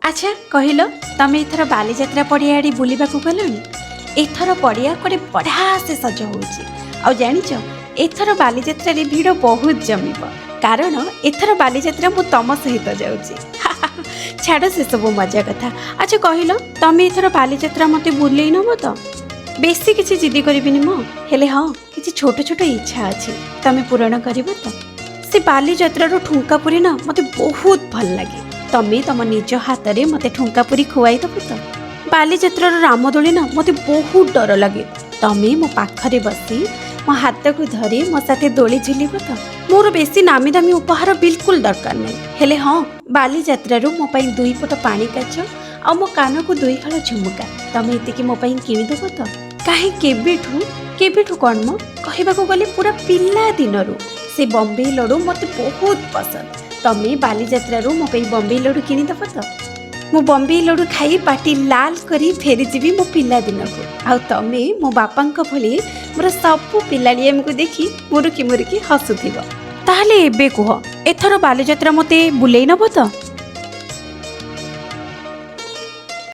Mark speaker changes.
Speaker 1: अच्छा कहल तमें एथर बालीजात्रा पड़िया आड़े बुलवा गलनी? एथर पड़िया कड़े बढ़िया से सज हो जाच एथर बालीजात्रा रे भीड़ बहुत जमीब कारण एथर बालीजात्रा मु तम सहित जाऊँगी। छाड़ से सब मजा कथा। अच्छा कहल तमें एथर बालीजात्रा मते बुले नब तो? बेसी किसी जिदी करबिनी मो हेले हाँ किसी छोट छोट इच्छा अच्छी तमें पूरण कर तो? से बालीजात्रा ठुंका पुरी ना मते बहुत भल लगे। तमें तम निज हाथ में मते ठुंका पुरी खुआई दब तो? बालीजात्रा रामदोली ना मते बहुत डर लगे। तमें मो पाखरे बसी मो हाथ को धरी मो साथे दोली झुलिब तो? मोर बेसी नामी दामी उपहार बिल्कुल दरकार नहीं हेले हाँ बालीजात्रा मो पाई 2 पट पानी काच आ मो कान को 2 हल झुमुका तमें एतिकी मो पाई किनिदेब तो? कहीं केबेठू कौन मो कहबाको गले पूरा पिला दिनरू से बॉम्बे लड्डू मते बहुत पसंद। तमें बालीजात्रा मो पाई बॉम्बे लड्डू किनिदेब तो? मो बॉम्बे लड्डू खाई पाटी लाल करी फेरी जीवी मो पिला दिन को। आ तमें मो बापांक भली मोर सबु पिलाड़िया को देखी मुरुकी मुरुकी हसुथिब। ताहले एबे कुह एथर बालीजात्रा मते बुलेई नब तो?